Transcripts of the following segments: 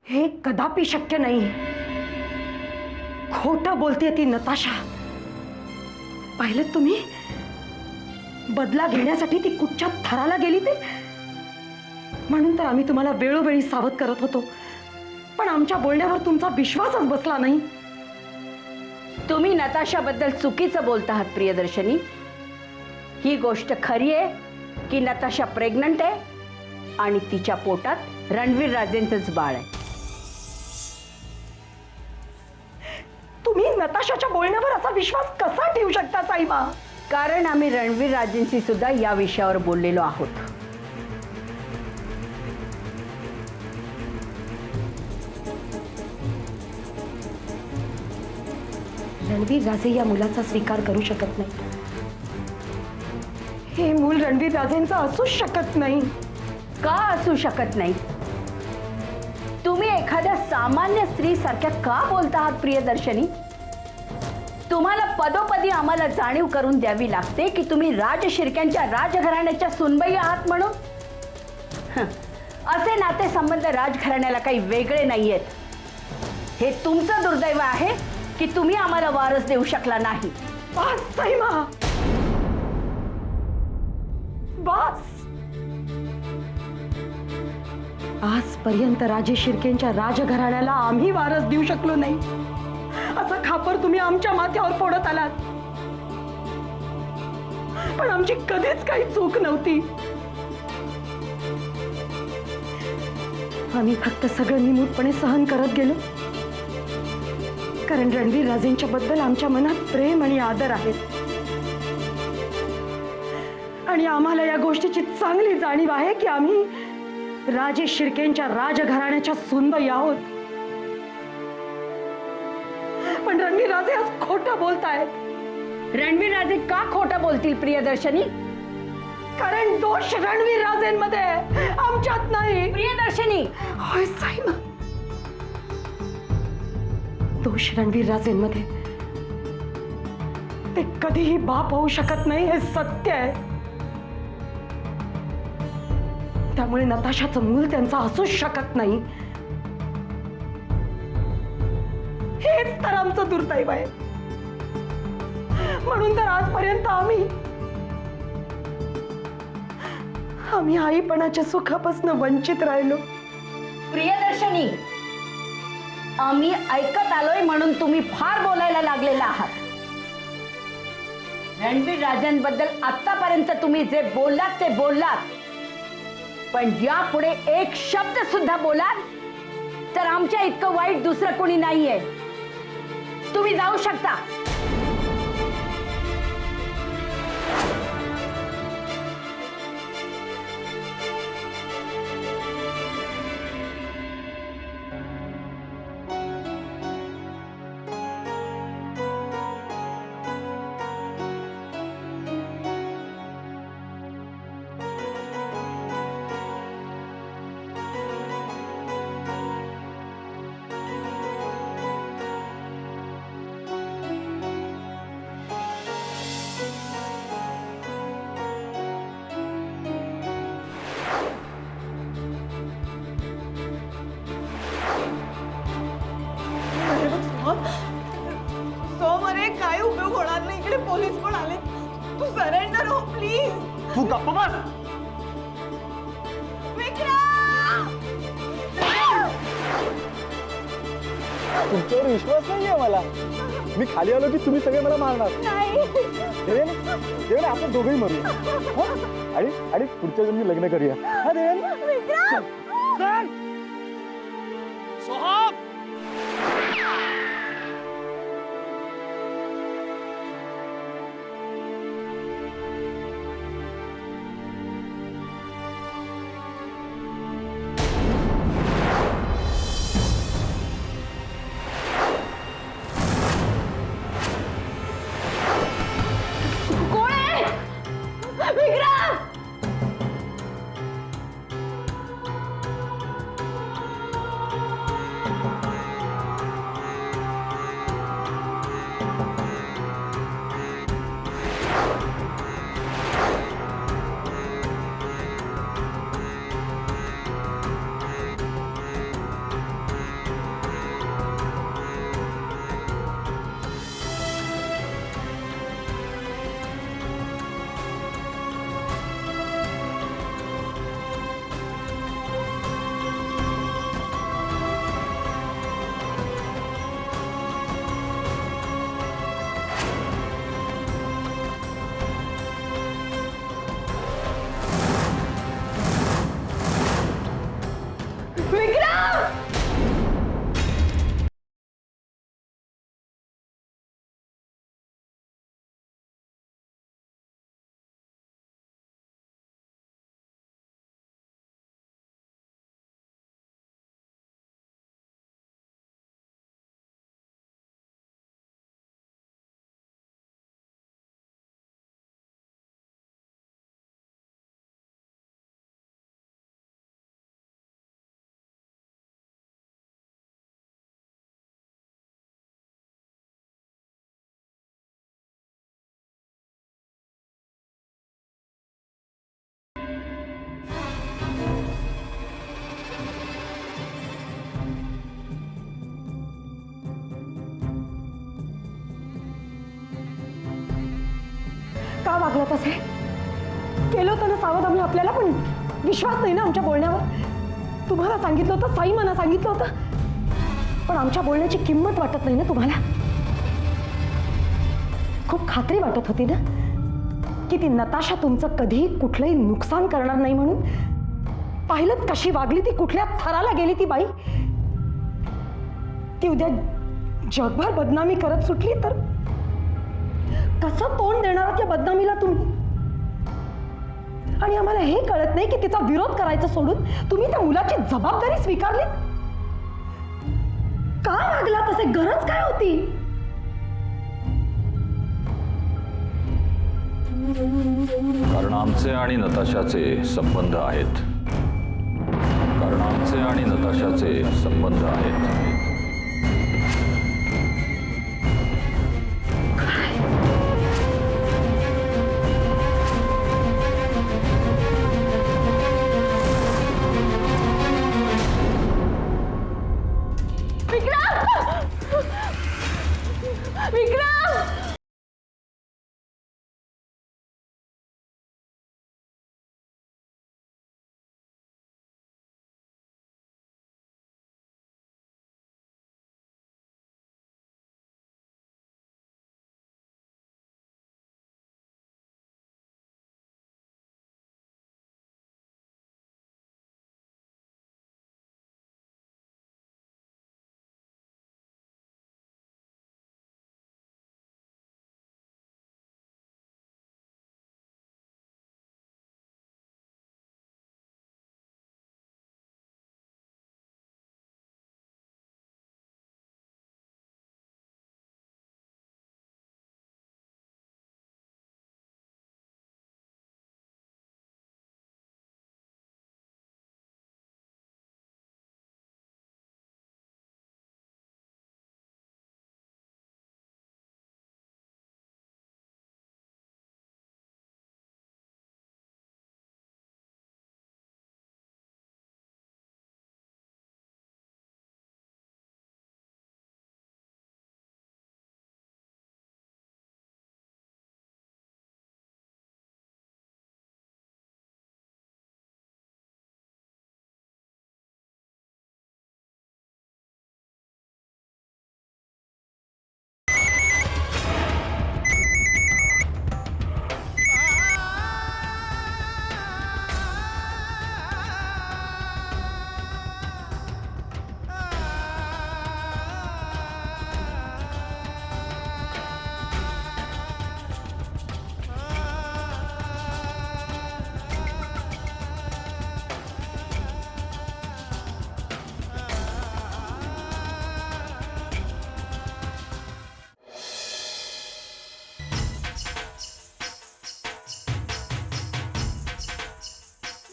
हे कदापि शक्य नाही। खोटं बोलते ती नताशा। पाहिलं तुम्ही, बदला घेण्यासाठी ती कुठच्या थराला गेली ते। म्हणून तर आम्ही तुम्हाला वेळोवेळी सावध करत होतो, पण आमच्या बोलण्यावर तुमचा विश्वासच बसला नाही। तुम्ही नताशाबद्दल चुकीचं बोलत आहात प्रियदर्शनी। ही गोष्ट खरी आहे की नताशा प्रेग्नंट आहे आणि तिच्या पोटात रणवीर राजेंचंच बाळ आहे। तुम्ही नताशाच्या बोलण्यावर असा विश्वास कसा ठेवू शकता साईबा? कारण आम्ही रणवीर राजेंशी सुद्धा या विषयावर बोललेलो आहोत। रणवीर राजे या मुलाचा स्वीकार करू शकत नाही। हे मूल रणवीर राजेंचं असूच शकत नाही। का असू शकत नाही? तुम्ही एखाद्या सामान्य स्त्री सारख्या का बोलता आहात प्रियदर्शनी? तुम्हाला पदोपदी आम्हाला जाणीव करून द्यावी लागते की तुम्ही राजशिर्क्यांच्या राजघराण्याच्या सुनबाई आहात म्हणून। असे नातेसंबंध राजघराण्याला काही वेगळे नाहीयेत। हे तुमचं दुर्दैव आहे की तुम्ही आम्हाला वारस देऊ शकला नाही। बस साईमा, बस। आजपर्यंत राजे शिर्केंच्या राजघराण्याला आम्ही वारस देऊ शकलो नाही, असं खापर तुम्ही आमच्या माथ्यावर फोडत आलात। पण आमची कधीच काही चूक नव्हती। आम्ही फक्त सगळं निमूटपणे सहन करत गेलो, कारण रणवीर राजेंच्या बद्दल आमच्या मनात प्रेम आणि आदर आहे आणि आम्हाला या गोष्टीची चांगली जाणीव आहे की आम्ही राजे शिर्केंच्या राजघराण्याच्या सुनबाई आहोत। पण रणवीर राजे आज खोटं बोलतायत। रणवीर राजे का खोटं बोलतील प्रियदर्शनी? कारण दोष रणवीर राजेंमध्ये, आमच्यात नाही। प्रियदर्शनी, होय साईमा, दोष रणवीर राजेंमध्ये। ते कधीही बाप होऊ शकत नाही, हे सत्य आहे। त्यामुळे नताशाचं मूल त्यांचं असूच शकत नाही। हेच तर आमचं दुर्दैव आहे। म्हणून तर आजपर्यंत आम्ही आईपणाच्या सुखापासून वंचित राहिलो। प्रियदर्शनी, आम्ही ऐकत आलोय म्हणून तुम्ही फार बोलायला लागलेला आहात। रणवीर राजांबद्दल आतापर्यंत तुम्ही जे बोललात ते बोललात, पण यापुढे एक शब्द सुद्धा बोलाल तर आमच्या इतकं वाईट दुसरं कोणी नाहीये। तुम्ही जाऊ शकता। सोमरे, काय उपयोग होणार नाही, इकडे पोलीस पण आले। तू सरेंडर हो प्लीज। तू गप्प बस। विक्रम! तुमच्यावर विश्वास नाहीये मला। मी खाली आलो की तुम्ही सगळे मला मारणार। नाही। देवेन आपण दोघेही मरूया, हं? आणि पुढच्या जन्मी लग्न करूया। हा देवेन, विक्रम! चल। सोहम, कोण आहे? विक्रम! वागला तसे? केलं होतं ना सावध आम्ही, आपल्याला पण विश्वास नाही ना आमच्या बोलण्यावर. तुम्हाला सांगितलं होतं, साई मला सांगितलं होतं, पण आमच्या बोलण्याची किंमत वाटत नाही ना तुम्हाला? खूप खात्री वाटत होती ना की ती नताशा तुमचं कधीही कुठलंही नुकसान करणार नाही म्हणून. पाहिलं कशी वागली ती, कुठल्या थराला गेली ती बाई. ती उद्या जगभर बदनामी करत सुटली तर कसं तोंड देणार त्या बदनामीला तुम्ही? आणि आम्हाला हे कळत नाही की तिचा विरोध करायचा सोडून तुम्ही त्या मुलाची जबाबदारी स्वीकारली. का वागला तसे? गरज काय होती? कारण आमचे आणि नताशाचे संबंध आहेत. कारण आमचे आणि नताशाचे संबंध आहेत.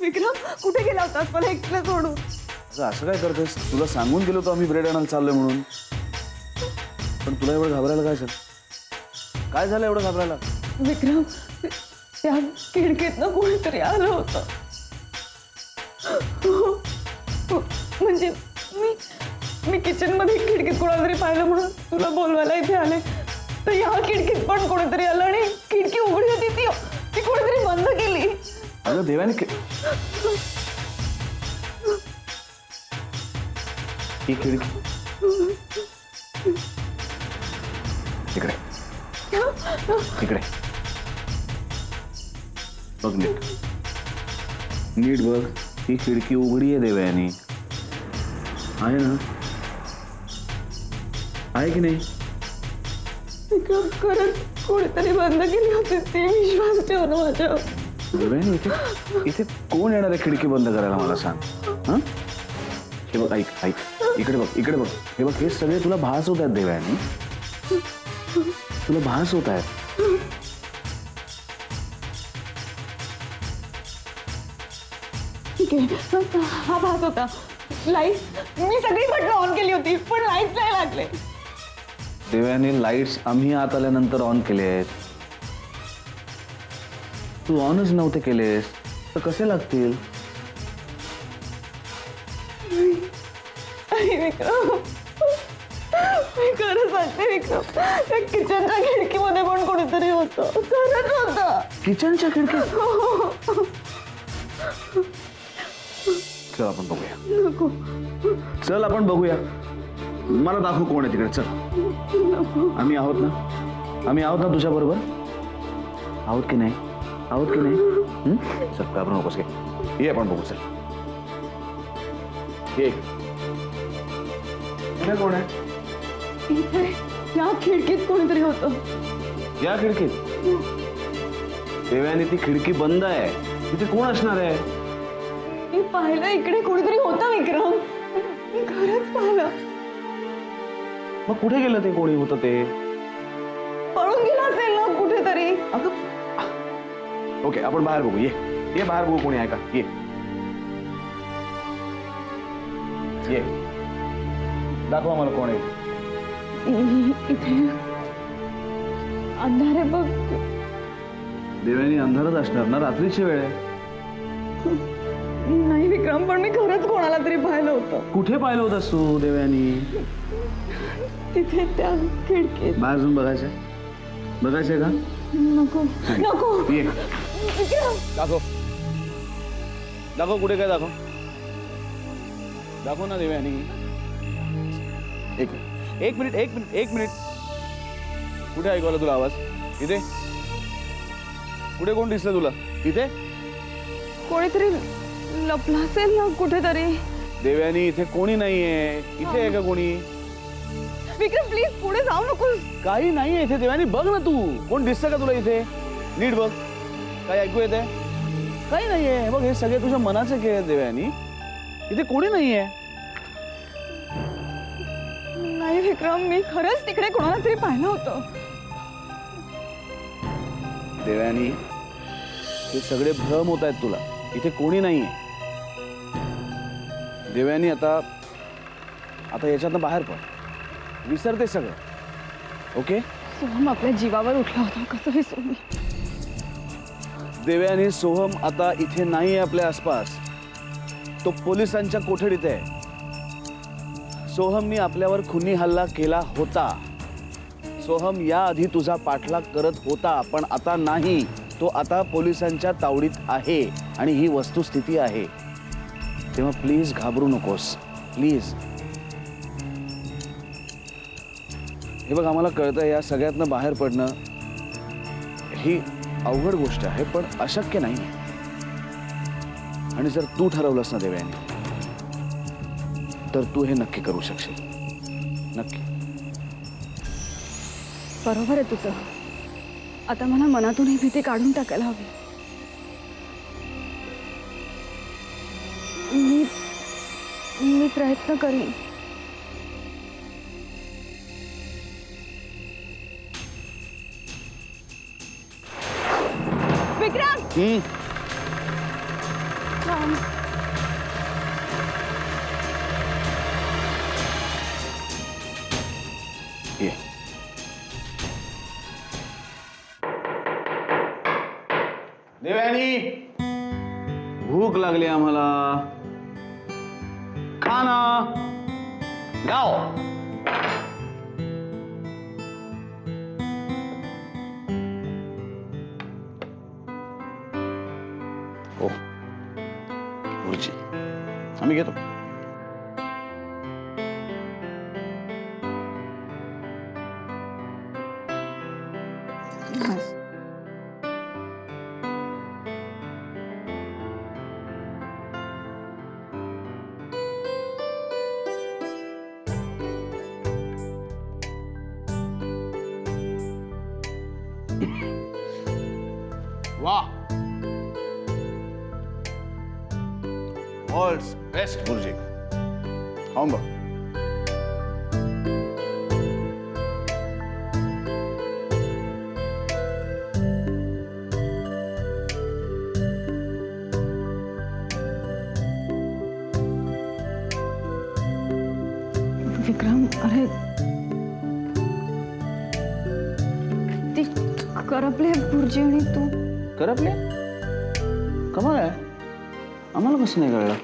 विक्रम, कुठे गेला होतास मला एकटं सोडून? असं काय करतेस? तुला सांगून गेलो होतो आम्ही ब्रेड आणायला चाललोय म्हणून. पण तुला एवढं घाबरायला काय झालं? काय झालं एवढं घाबरायला? विक्रम, त्या खिडकीतनं कोणीतरी आलं होतं. म्हणजे मी किचन मध्ये खिडकीत कोणाला तरी पाहिलं म्हणून तुला बोलवायला इथे आले. तर या खिडकीत पण कोणीतरी आलं आणि खिडकी उघडी होती, ती कोणीतरी बंद केली. अगं देवाने ही खिडकी इकडे इकडे बघ, नीट बघ. ही खिडकी उघडी आहे देवयानी, आहे ना? आहे की नाही? विक्रम, खरंच कोणीतरी बंद केली होती ती. विश्वास ठेव ना माझ्यावर. देवयानी, इथे कोण येणार आहे खिडकी बंद करायला मला सांग. हा, हे बघ, ऐक ऐक, इकडे बघ, इकडे बघ. हे बघ, हे सगळे तुला भास होत आहेत देवयानी, तुला भास होत आहेत. ठीक आहे, हा भास होता. लाईट मी सगळी बटन ऑन केली होती पण लाईट नाही लागले. देवयानी, लाईट्स आम्ही आत आल्यानंतर ऑन केले आहेत. तू ऑनच नव्हते केलेस तर कसे लागतील? विक्रम, मी खरं सांगते विक्रम, त्या किचनच्या खिडकीमध्ये पण कोणीतरी होतं, खरंच होतं. किचनच्या खिडकीत? चल आपण बघूया. नको चल आपण बघूया. मला दाखव कोण आहे तिकडे. चल. आम्ही आहोत ना तुझ्या बरोबर? आहोत की नाही? चल घाबरू नकोस. ये आपण बघू. चल ये. इथे कोण आहे? इथे या खिडकीत कोणीतरी होतं. या खिडकीत? देवयानी ती खिडकी बंद आहे. तिथे कोण असणार आहे? मी पाहिलं इकडे कोणीतरी होतं विक्रम, मी खरंच पाहिलं. मग कुठे गेलं ते कोणी होतं ते? पळून गेला असेल ना कुठेतरी. ओके आपण बाहेर बघू. ये बाहेर बघू कोणी आहे का. ये दाखवा मला कोण आहे. इथे अंधार आहे बघ. देवयानी अंधारच असणार ना, रात्रीची वेळ आहे. नाही विक्रम, पण मी खरंच कोणाला तरी पाहिलं होतं कुठे पाहिलं होतंस तू देवयानी? तिथे त्या खिडकीत. बाहेर जाऊन बघायचंय का? नको नको ये विक्रम. दाखव कुठे काय. दाखव ना देवयानी. एक मिनिट. कुठे ऐकू आला तुला आवाज? इथे कुठे कोण दिसलं तुला? इथे कोणीतरी लपला असेल ना कुठेतरी. देवयानी इथे कोणी नाहीये. इथे आहे का कोणी? विक्रम प्लीज पुढे जाऊ नकोस. काही नाहीये इथे. देवयानी बघ ना तू. कोण दिसतं का तुला इथे? नीट बघ. काय ऐकू येते? काही नाहीये. बघ हे सगळे तुझ्या मनाचे खेळ आहेत देवयानी. इथे कोणी नाहीये. नाही विक्रम, मी खरंच तिकडे कोणाला तरी पाहिलं होतं. देवयानी हे सगळे भ्रम होत आहेत तुला. इथे कोणी नाहीये. देवयानी आता याच्यातनं बाहेर पड. विसरते सगळं. ओके? सोहम आपल्या जीवावर उठला होता, कसं विसरू मी. देवयानी सोहम आता इथे नाहीये आपल्या आसपास. तो पोलिसांच्या कोठडीत आहे. सोहमनी आपल्यावर खुनी हल्ला केला होता. सोहम याआधी तुझा पाठलाग करत होता, पण आता नाही. तो आता पोलिसांच्या तावडीत आहे आणि ही वस्तुस्थिती आहे. तेव्हा प्लीज घाबरू नकोस. प्लीज. हे बघ, आम्हाला कळतं या सगळ्यातनं बाहेर पडणं ही अवघड गोष्ट आहे, पण अशक्य नाही. आणि जर तू ठरवलंस ना देवयानी, तर तू हे नक्की करू शकशील. नक्की. बरोबर आहे तुझं. आता मला मनातून ही भीती काढून टाकायला हवी. मी प्रयत्न करीन. विक्रम ये. देवयानी भूक लागली आम्हाला. खाना गाव. ओ भुर्जी आम्ही घेतो. वाह, वर्ल्ड्स बेस्ट भुर्जी. खाऊन बघ. विक्रम, अरे ती करपले भुर्जी आणि तू. करपले? कमाल आहे. आम्हाला कसं नाही कळलं?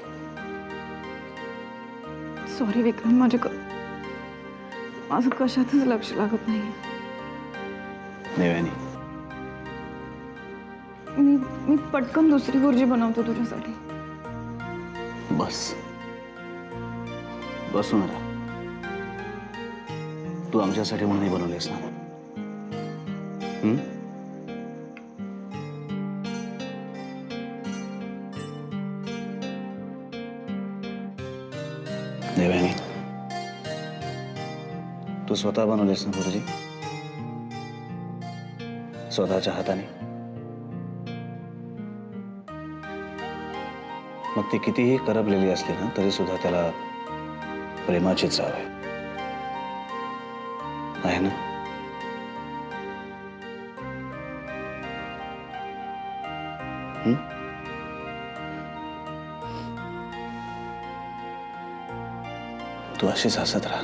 सॉरी विक्रम, माझं कशातच लक्ष लागत नाही. देवयानी, मी पटकन दुसरी भुर्जी बनवतो तुझ्यासाठी. बस बसून राहा. तू आमच्यासाठी म्हणून नाही बनवलेस ना? देवयानी, तू स्वतः बनवलेस ना भुर्जी? स्वतःच्या हाताने? मग ती कितीही करपलेली असली ना तरी सुद्धा त्याला प्रेमाची चाव आहे ना? तू अशीच हसत राहा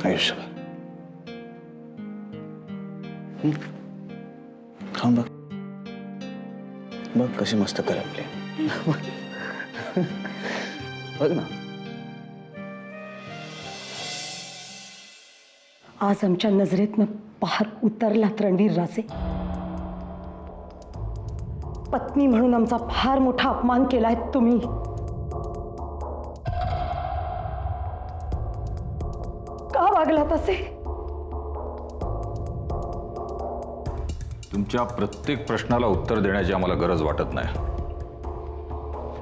आयुष्यभर. खाऊन बघ. बघ कशी मस्त करपली. बघ ना. आज आमच्या नजरेतनं पार उतरलात रणवीर राजे. पत्नी म्हणून आमचा फार मोठा अपमान केलाय तुम्ही. का वागलात असे? तुमच्या प्रत्येक प्रश्नाला उत्तर देण्याची आम्हाला गरज वाटत नाही.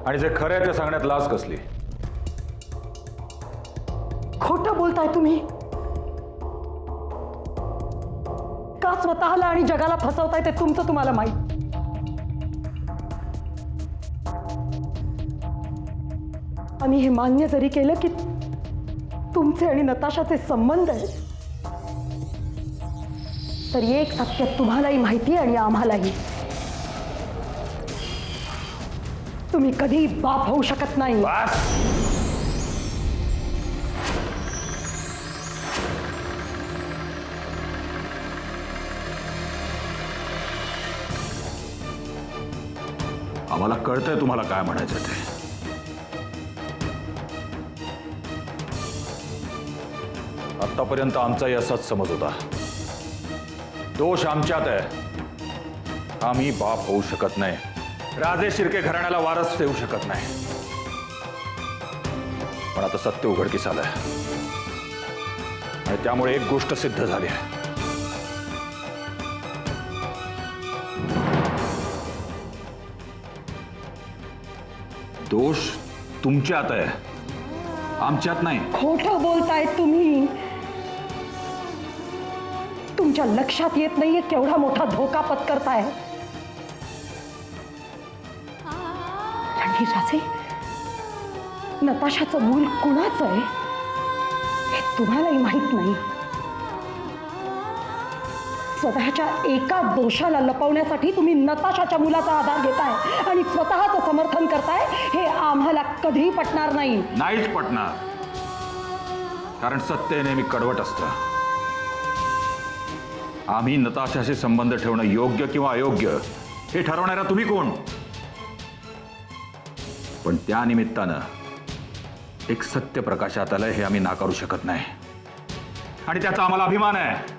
आणि जे खरं आहे ते सांगण्यात लाज कसली? खोटं बोलताय तुम्ही. का स्वतःला आणि जगाला फसवताय ते तुमचं तुम्हाला माहित. आम्ही हे मान्य जरी केलं की तुमचे आणि नताशाचे संबंध आहेत, तरी एक सत्य तुम्हालाही माहिती आणि आम्हालाही. तुम्ही कधी बाप होऊ शकत नाही. आम्हाला कळतंय तुम्हाला काय म्हणायचं ते. आतापर्यंत आमचाही असाच समज होता. दोष आमच्यात आहे. आम्ही बाप होऊ शकत नाही. राजे शिर्के घराण्याला वारस देऊ शकत नाही. पण आता सत्य उघडकीस आलंय आणि त्यामुळे एक गोष्ट सिद्ध झाली आहे. दोष तुमच्यात आहे, आमच्यात नाही. खोटं बोलताय तुम्ही. तुमच्या लक्षात येत नाहीये केवढा मोठा धोका पत्करताय. रणवीर राजे, नताशाचं मूल कुणाचं आहे हे तुम्हालाही माहित नाही. स्वतःच्या एका दोषाला लपवण्यासाठी तुम्ही नताशाच्या मुलाचा आधार घेताय आणि स्वतःचं समर्थन करताय. हे आम्हाला कधीही पटणार नाही. नाहीच पटणार. कारण सत्य नेहमी कडवट असतं. आम्ही नताशाशी संबंध ठेवणं योग्य किंवा अयोग्य हे ठरवणारा तुम्ही कोण? पण त्या निमित्तानं एक सत्य प्रकाशात आलंय हे आम्ही नाकारू शकत नाही आणि त्याचा आम्हाला अभिमान आहे.